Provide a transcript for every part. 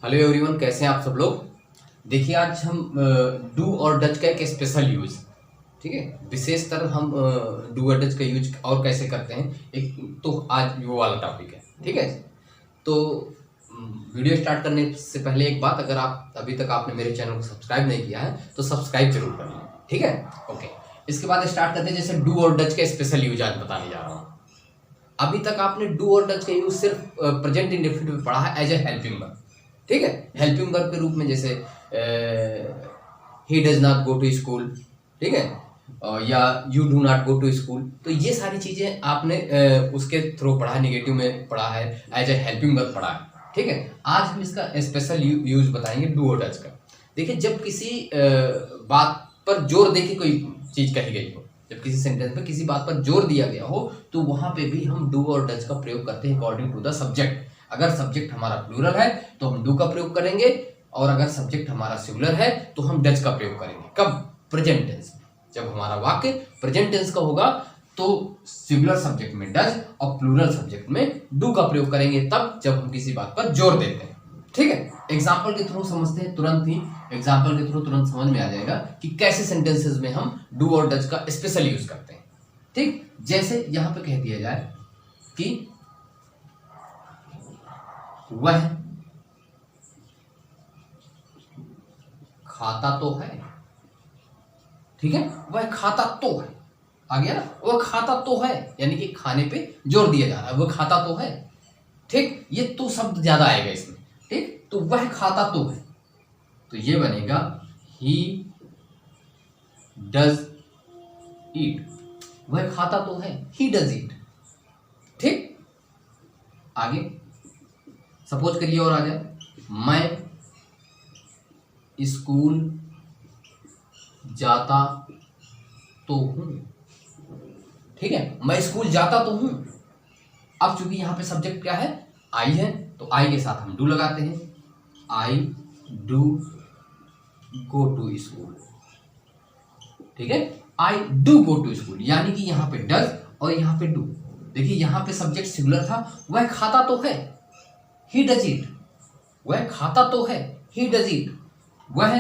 Hello everyone, कैसे हैं आप सब लोग। देखिए, आज हम डू और डज का एक स्पेशल यूज, ठीक है, विशेषतर हम डू और डज का यूज और कैसे करते हैं, एक तो आज वो वाला टॉपिक है। ठीक है, तो वीडियो स्टार्ट करने से पहले एक बात, अगर आप अभी तक आपने मेरे चैनल को सब्सक्राइब नहीं किया है तो सब्सक्राइब जरूर कर लें। ठीक है, ओके। इसके बाद स्टार्ट करते हैं। जैसे डू और डज का स्पेशल यूज आज बताने जा रहा हूँ। अभी तक आपने डू और डज का यूज सिर्फ प्रेजेंट इंडेफिनिट में पढ़ा है एज ए हेल्पिंग वर्ब। ठीक है, हेल्पिंग वर्ब के रूप में जैसे ही does not go to school, ठीक है, या you do not go to school. तो ये सारी चीजें आपने उसके थ्रू पढ़ा है, निगेटिव में पढ़ा है, एज ए हेल्पिंग वर्ब पढ़ा है। ठीक है, आज हम इसका स्पेशल यूज बताएंगे डू और डज का। देखिए, जब किसी बात पर जोर दे के कोई चीज कही गई हो, जब किसी सेंटेंस में किसी बात पर जोर दिया गया हो, तो वहां पे भी हम डू और डज का प्रयोग करते हैं अकॉर्डिंग टू द सब्जेक्ट। अगर सब्जेक्ट हमारा प्लूरल है तो हम डू का प्रयोग करेंगे, और अगर सब्जेक्ट हमारा सिंगुलर है तो हम डज का प्रयोग करेंगे। कब? प्रेजेंट टेंस में। जब हमारा वाक्य प्रेजेंट टेंस का होगा तो सिंगुलर सब्जेक्ट में डज और प्लूरल सब्जेक्ट में डू का प्रयोग करेंगे, तब जब हम किसी बात पर जोर देते हैं। ठीक है, एग्जाम्पल के थ्रू समझते हैं, तुरंत ही एग्जाम्पल के थ्रू तुरंत समझ में आ जाएगा कि कैसे सेंटेंसेस में हम डू और डज का स्पेशल यूज करते हैं। ठीक, जैसे यहां पे कह दिया जाए कि वह खाता तो है। ठीक है, वह खाता तो है, आ गया ना, वह खाता तो है, यानी कि खाने पे जोर दिया जा रहा है, वह खाता तो है। ठीक, ये तो शब्द ज्यादा आएगा इसमें। ठीक, तो वह खाता तो है, तो ये बनेगा ही डज ईट। वह खाता तो है, ही डज ईट। ठीक, आगे सपोज करिए और आ जाए, मैं स्कूल जाता तो हूं। ठीक है, मैं स्कूल जाता तो हूं। अब चूंकि यहां पे सब्जेक्ट क्या है, आई है, तो आई के साथ हम डू लगाते हैं। I do go to school. ठीक है, I do go to school, यानी कि यहां पे डज और यहां पे डू। देखिए, यहां पे सब्जेक्ट सिंगुलर था, वह खाता तो है, ही डज इट। वह खाता तो है, ही डज इट। वह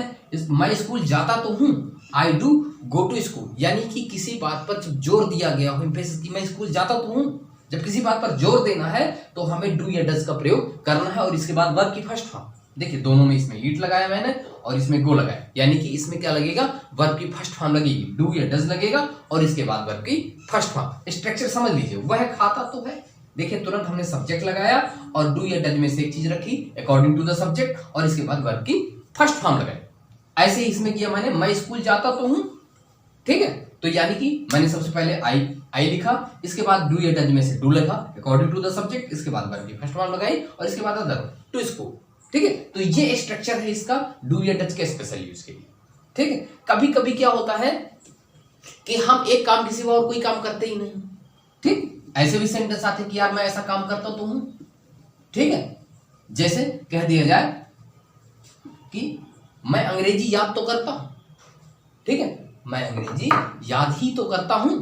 मैं स्कूल जाता तो हूं, I do go to school, यानी कि किसी बात पर जब जोर दिया गया हो एम्फेसिस कि मैं स्कूल जाता तो हूं, जब किसी बात पर जोर देना है तो हमें डू या डज का प्रयोग करना है। और इसके बाद वर्ब की फर्स्ट फॉर्म, देखिए दोनों में इसमें ईट लगाया मैंने और इसमें गो लगाया, यानी कि इसमें क्या लगेगा, वर्ब की फर्स्ट फॉर्म लगेगी, डू या डज लगेगा, और इसके बाद वर्ब की फर्स्ट फॉर्म। स्ट्रक्चर समझ लीजिए, वह खाता तो है, देखिए तुरंत हमने सब्जेक्ट लगाया और डू या डज में से एक चीज रखी अकॉर्डिंग टू द सब्जेक्ट, और इसके बाद वर्ब की फर्स्ट फॉर्म लगाई। ऐसे ही इसमें किया मैंने, मैं स्कूल जाता तो हूं। ठीक है, तो यानी कि मैंने सबसे पहले आई लिखा, इसके बाद डू या डज में से डू लिखा अकॉर्डिंग टू द सब्जेक्ट, इसके बाद वर्ब की फर्स्ट फॉर्म लगाई, और इसके बाद अदर टू स्कूल। ठीक है, तो ये स्ट्रक्चर है इसका डू या डज के स्पेशल यूज के लिए। ठीक है, कभी कभी क्या होता है कि हम एक काम के सिवा और कोई काम करते ही नहीं। ठीक, ऐसे भी सेंटेंस आते कि यार मैं ऐसा काम करता तो हूं। ठीक है, जैसे कह दिया जाए कि मैं अंग्रेजी याद तो करता हूं। ठीक है, मैं अंग्रेजी याद ही तो करता हूं।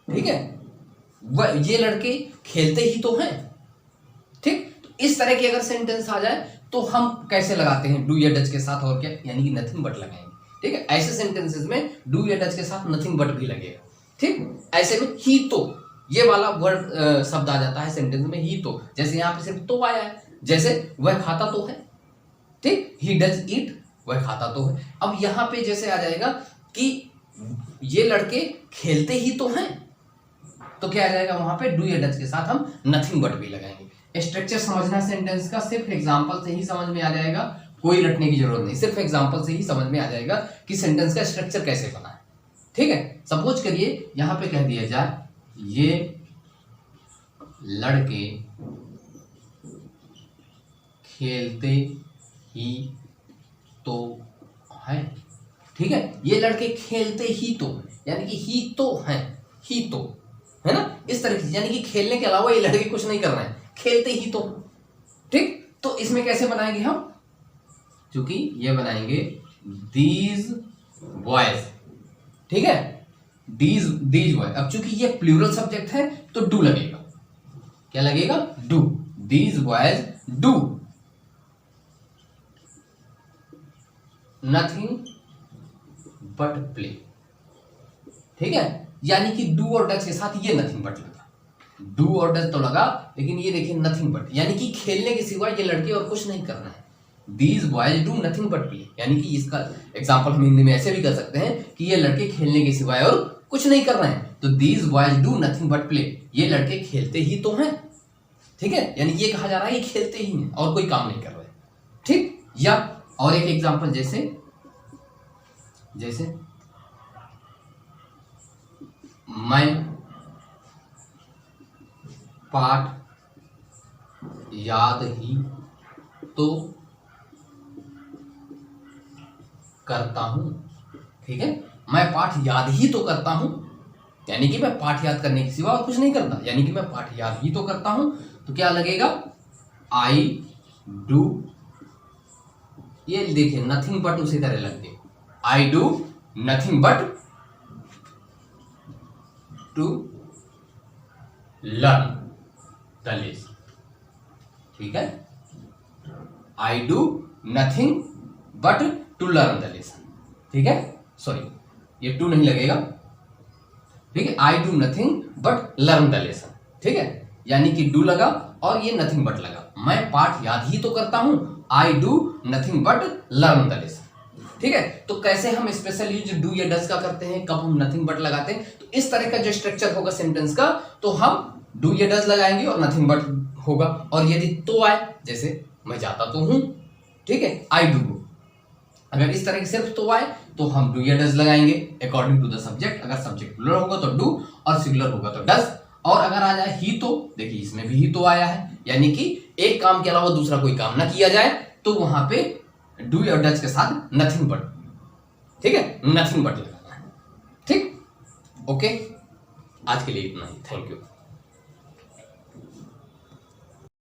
ठीक है, वह ये लड़के खेलते ही तो हैं। ठीक, तो इस तरह के अगर सेंटेंस आ जाए तो हम कैसे लगाते हैं, डू या डज के साथ, और क्या, यानी कि नथिंग बट लगाएंगे। ठीक है, ऐसे सेंटेंसेस में डू या डज के साथ नथिंग बट भी लगेगा। ठीक, ऐसे में ही तो, ये वाला वर्ड शब्द आ जाता है सेंटेंस में, ही तो। जैसे यहां पे सिर्फ तो आया है, जैसे वह खाता तो है। ठीक, ही डज ईट, वह खाता तो है। अब यहां पे जैसे आ जाएगा कि ये लड़के खेलते ही तो हैं, तो क्या आ जाएगा, वहां पे डू या डज के साथ हम नथिंग बट भी लगाएंगे। स्ट्रक्चर समझना सेंटेंस का सिर्फ एग्जांपल से ही समझ में आ जाएगा, कोई रटने की जरूरत नहीं, सिर्फ एग्जांपल से ही समझ में आ जाएगा कि सेंटेंस का स्ट्रक्चर कैसे बना है। ठीक है, सपोज करिए यहां पे कह दिया जाए, ये लड़के खेलते ही तो हैं। ठीक है, ये लड़के खेलते ही तो, यानी कि ही तो हैं, ही तो है ना, इस तरह की, यानी कि खेलने के अलावा ये लड़के कुछ नहीं कर रहे हैं, खेलते ही तो। ठीक, तो इसमें कैसे बनाएंगे हम, क्योंकि ये बनाएंगे दीज बॉयज। ठीक है, दीज बॉयज। अब चूंकि ये प्लूरल सब्जेक्ट है तो डू लगेगा, क्या लगेगा, do, these boys do nothing but play. ठीक है, यानी कि डू और डज के साथ ये नथिंग बट लगा, डू और डज तो लगा, लेकिन ये देखिए नथिंग बट, यानी कि खेलने के सिवा ये लड़के और कुछ नहीं करना है। These boys do nothing but play, यानी कि इसका एग्जाम्पल हम हिंदी में ऐसे भी कर सकते हैं कि ये लड़के खेलने के सिवाय और कुछ नहीं कर रहे हैं। तो these boys do nothing but play, ये लड़के खेलते ही तो हैं। ठीक है, यानी ये कहा जा रहा है ये खेलते ही हैं और कोई काम नहीं कर रहे। ठीक, या और एक एग्जाम्पल जैसे मैं पाठ याद ही तो करता हूं। ठीक है, मैं पाठ याद ही तो करता हूं, यानी कि मैं पाठ याद करने के सिवा और कुछ नहीं करता, यानी कि मैं पाठ याद ही तो करता हूं। तो क्या लगेगा, आई डू, ये देखिए नथिंग बट उसी तरह लग गए, I do nothing but to learn the lesson. ठीक है, I do nothing but to learn the lesson. ठीक है, सॉरी ये टू नहीं लगेगा। ठीक है, I do nothing but learn the lesson. ठीक है, यानी कि डू लगा और ये नथिंग बट लगा, मैं पाठ याद ही तो करता हूं, I do nothing but learn the lesson. ठीक है, तो कैसे हम स्पेशल यूज डू या डज का करते हैं, कब हम नथिंग बट लगाते हैं, तो इस तरह का जो स्ट्रक्चर होगा सेंटेंस का, तो हम डू या डज लगाएंगे और नथिंग बट होगा। और यदि तो आए, जैसे मैं जाता तो हूं, ठीक है, आई डू गो, अगर इस तरह की सिर्फ तो आए तो हम डू या डज लगाएंगे अकॉर्डिंग टू द सब्जेक्ट। अगर सब्जेक्ट प्लुरल होगा तो डू और सिंगुलर होगा तो डज। और अगर आ जाए ही तो, देखिए इसमें भी ही तो आया है, यानी कि एक काम के अलावा दूसरा कोई काम ना किया जाए, तो वहां पे डू या डज के साथ नथिंग बट, ठीक है, नथिंग बट लगाना है। ठीक, ओके, आज के लिए इतना ही, थैंक यू।